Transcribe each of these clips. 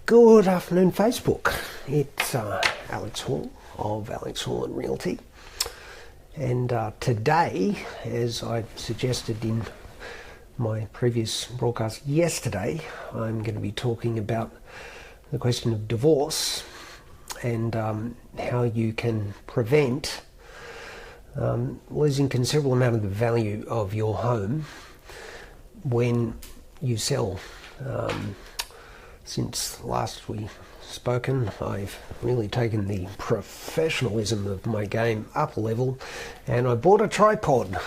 Good afternoon, Facebook. It's Alex Hall of Alex Hall and Realty, and today, as I suggested in my previous broadcast yesterday, I'm going to be talking about the question of divorce and how you can prevent losing considerable amount of the value of your home when you sell. Since last we spoken, I've really taken the professionalism of my game up a level, and I bought a tripod.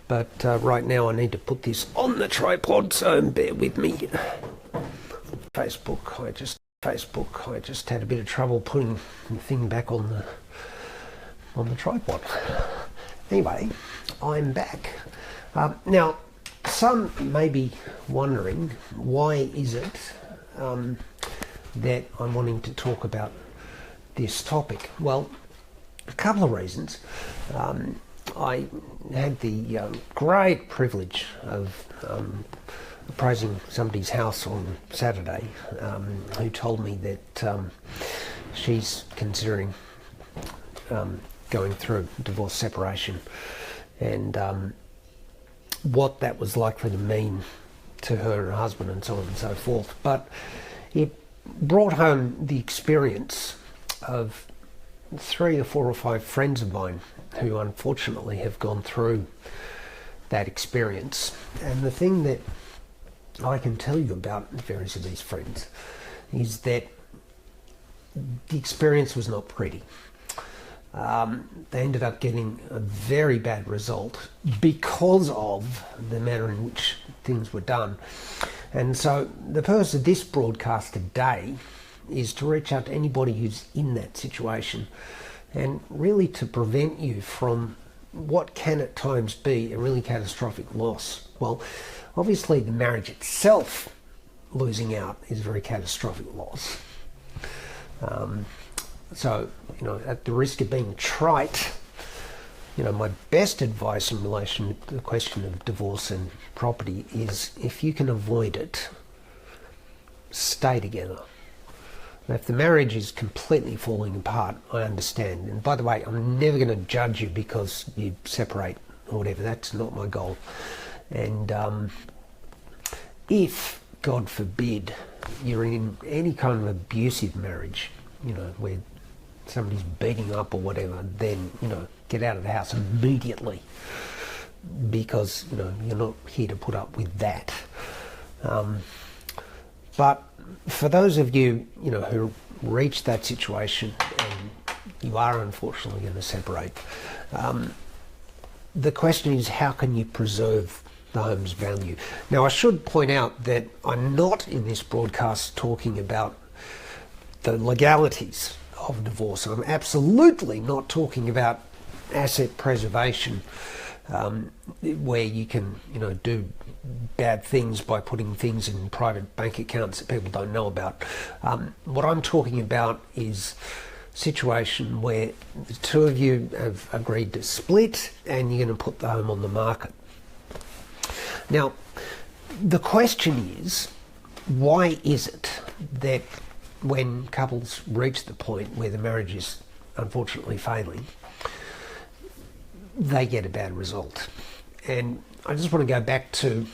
But right now I need to put this on the tripod, so bear with me. Facebook, I just had a bit of trouble putting the thing back on the tripod. Anyway, I'm back. Now, some may be wondering, why is it that I'm wanting to talk about this topic? Well, a couple of reasons. I had the great privilege of appraising somebody's house on Saturday, who told me that she's considering going through divorce separation, and what that was likely to mean to her and her husband and so on and so forth. But it brought home the experience of 3 or 4 or 5 friends of mine who unfortunately have gone through that experience. And the thing that I can tell you about various of these friends is that the experience was not pretty. They ended up getting a very bad result because of the manner in which things were done. And so the purpose of this broadcast today is to reach out to anybody who's in that situation, and really to prevent you from what can at times be a really catastrophic loss. Well, obviously the marriage itself losing out is a very catastrophic loss. So, at the risk of being trite, my best advice in relation to the question of divorce and property is, if you can avoid it, stay together. Now, if the marriage is completely falling apart, I understand. And by the way, I'm never going to judge you because you separate or whatever. That's not my goal. And if, God forbid, you're in any kind of abusive marriage, where somebody's beating you up or whatever, then get out of the house immediately, because you're not here to put up with that. But for those of you who reach that situation and you are unfortunately going to separate, the question is, how can you preserve the home's value? Now, I should point out that I'm not in this broadcast talking about the legalities of divorce. I'm absolutely not talking about asset preservation, where you can do bad things by putting things in private bank accounts that people don't know about. What I'm talking about is a situation where the two of you have agreed to split and you're going to put the home on the market. Now, the question is, why is it that when couples reach the point where the marriage is unfortunately failing, they get a bad result? And I just want to go back to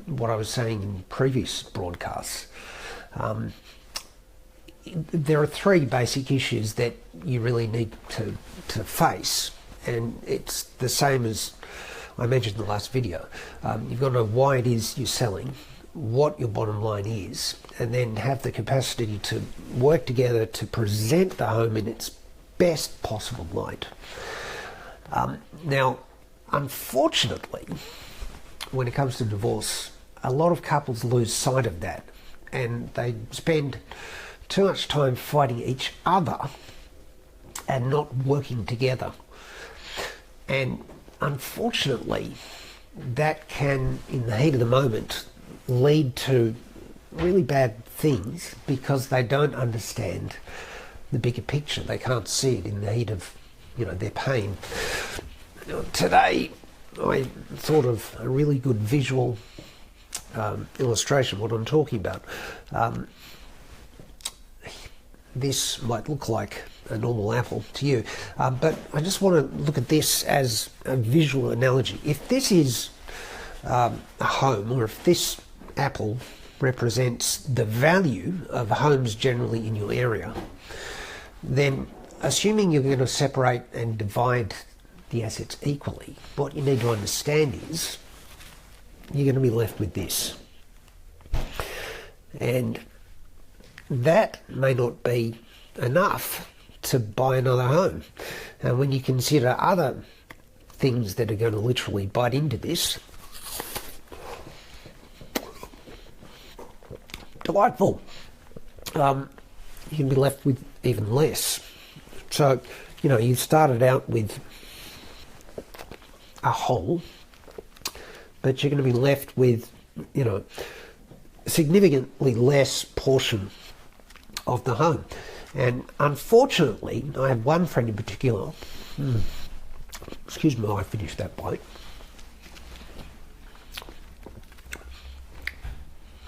what I was saying in previous broadcasts. There are 3 basic issues that you really need to face, and it's the same as I mentioned in the last video. You've got to know why it is you're selling, what your bottom line is, and then have the capacity to work together to present the home in its best possible light. Now, unfortunately, when it comes to divorce, a lot of couples lose sight of that, and they spend too much time fighting each other and not working together. And unfortunately, that can, in the heat of the moment, lead to really bad things because they don't understand the bigger picture. They can't see it in the heat of their pain. Today I thought of a really good visual illustration of what I'm talking about. this might look like a normal apple to you, but I just want to look at this as a visual analogy. If this is a home, or if this apple represents the value of homes generally in your area, then assuming you're going to separate and divide the assets equally, what you need to understand is you're going to be left with this. And that may not be enough to buy another home. And when you consider other things that are going to literally bite into this, delightful, you can be left with even less. So, you started out with a hole, but you're going to be left with, significantly less portion of the home. And unfortunately, I have one friend in particular, excuse me while I finish that bite.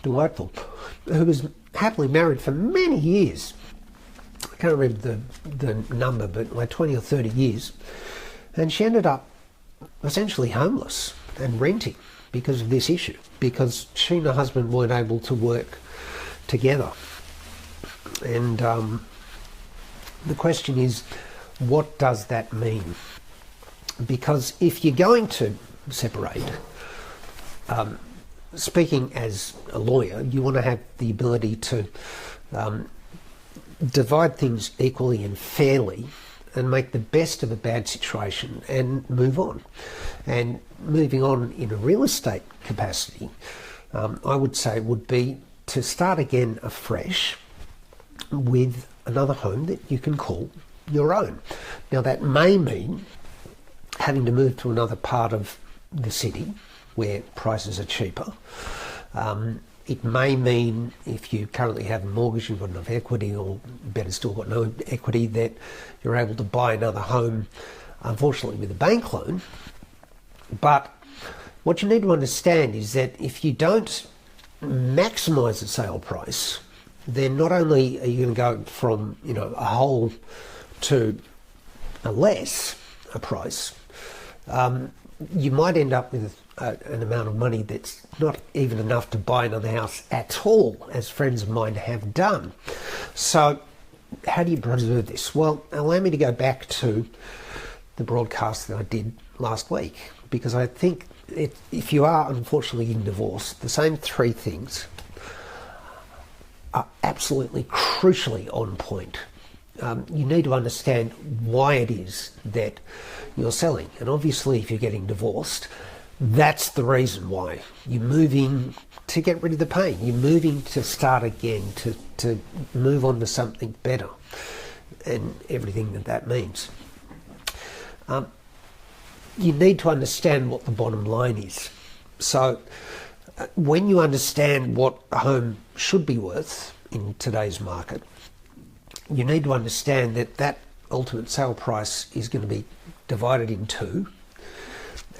Delightful. Who was happily married for many years. I can't remember the number, but like 20 or 30 years. And she ended up essentially homeless and renting because of this issue, because she and her husband weren't able to work together. And the question is, what does that mean? Because if you're going to separate, speaking as a lawyer, you want to have the ability to divide things equally and fairly and make the best of a bad situation and move on. And moving on in a real estate capacity, I would say would be to start again afresh with another home that you can call your own. Now that may mean having to move to another part of the city where prices are cheaper. It may mean, if you currently have a mortgage, you've got enough equity, or better still got no equity, that you're able to buy another home, unfortunately with a bank loan. But what you need to understand is that if you don't maximise the sale price, then not only are you going to go from a whole to a price, you might end up with an amount of money that's not even enough to buy another house at all, as friends of mine have done. So how do you preserve this? Well, allow me to go back to the broadcast that I did last week, because I think if you are unfortunately in divorce, the same three things are absolutely crucially on point. You need to understand why it is that you're selling. And obviously if you're getting divorced, that's the reason why. You're moving to get rid of the pain. You're moving to start again, to move on to something better, and everything that means. You need to understand what the bottom line is. So when you understand what a home should be worth in today's market, you need to understand that that ultimate sale price is going to be divided in two.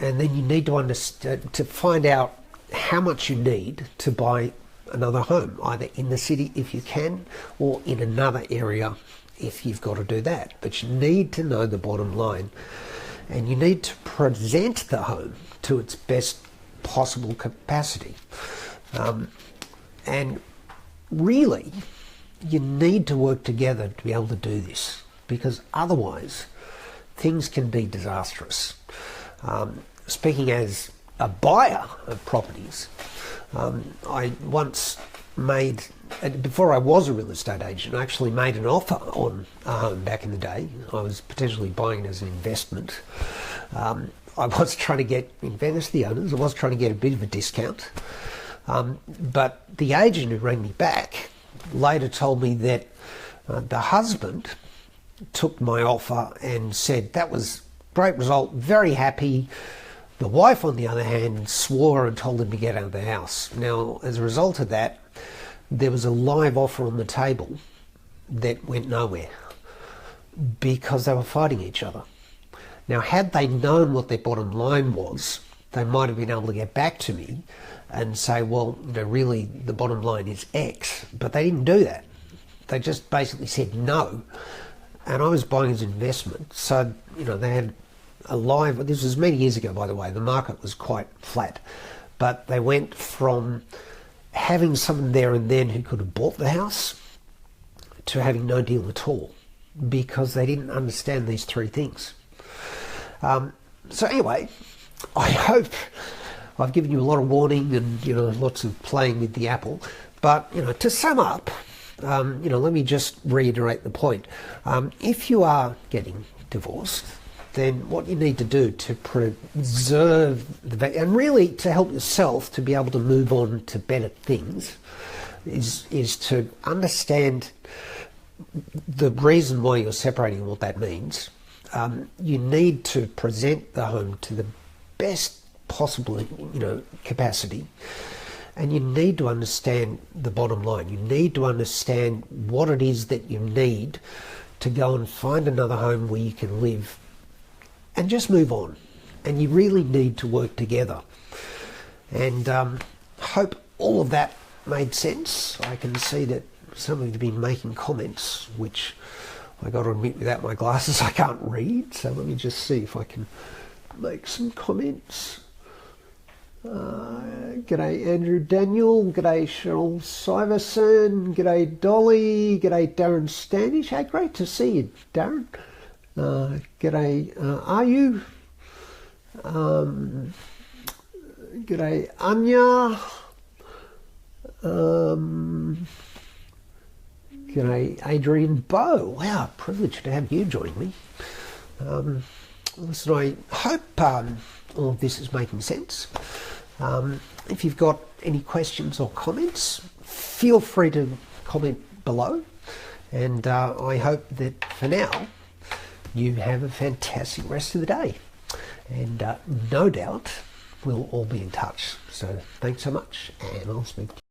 And then you need to understand, to find out how much you need to buy another home, either in the city if you can, or in another area if you've got to do that. But you need to know the bottom line, and you need to present the home to its best possible capacity. And really, you need to work together to be able to do this, because otherwise things can be disastrous. Speaking as a buyer of properties, I once made, before I was a real estate agent, I actually made an offer on a home back in the day. I was potentially buying it as an investment. I was trying to get, in fairness to the owners, I was trying to get a bit of a discount. But the agent who rang me back later told me that the husband took my offer and said that was a great result, very happy. The wife, on the other hand, swore and told him to get out of the house. Now, as a result of that, there was a live offer on the table that went nowhere because they were fighting each other. Now, had they known what their bottom line was, they might have been able to get back to me and say, well, really, the bottom line is X. But they didn't do that. They just basically said no. And I was buying as an investment. So, they had this was many years ago, by the way. The market was quite flat. But they went from having someone there and then who could have bought the house to having no deal at all, because they didn't understand these three things. So anyway, I hope I've given you a lot of warning and lots of playing with the apple. But to sum up, let me just reiterate the point. If you are getting divorced, then what you need to do to preserve the value, and really to help yourself to be able to move on to better things, is to understand the reason why you're separating and what that means. You need to present the home to the best possible capacity, and you need to understand the bottom line. You need to understand what it is that you need to go and find another home where you can live and just move on. And you really need to work together. And hope all of that made sense. I can see that some of you have been making comments, which I got to admit, without my glasses I can't read. So let me just see if I can make some comments. G'day Andrew Daniel, g'day Cheryl Syverson, g'day Dolly, g'day Darren Standish. Hey, great to see you, Darren. G'day, are you? G'day Anya. G'day Adrian Bow. Wow, privileged to have you join me. Listen, I hope all of this is making sense. If you've got any questions or comments, feel free to comment below. And I hope that for now you have a fantastic rest of the day. And no doubt we'll all be in touch. So thanks so much, and I'll speak to you.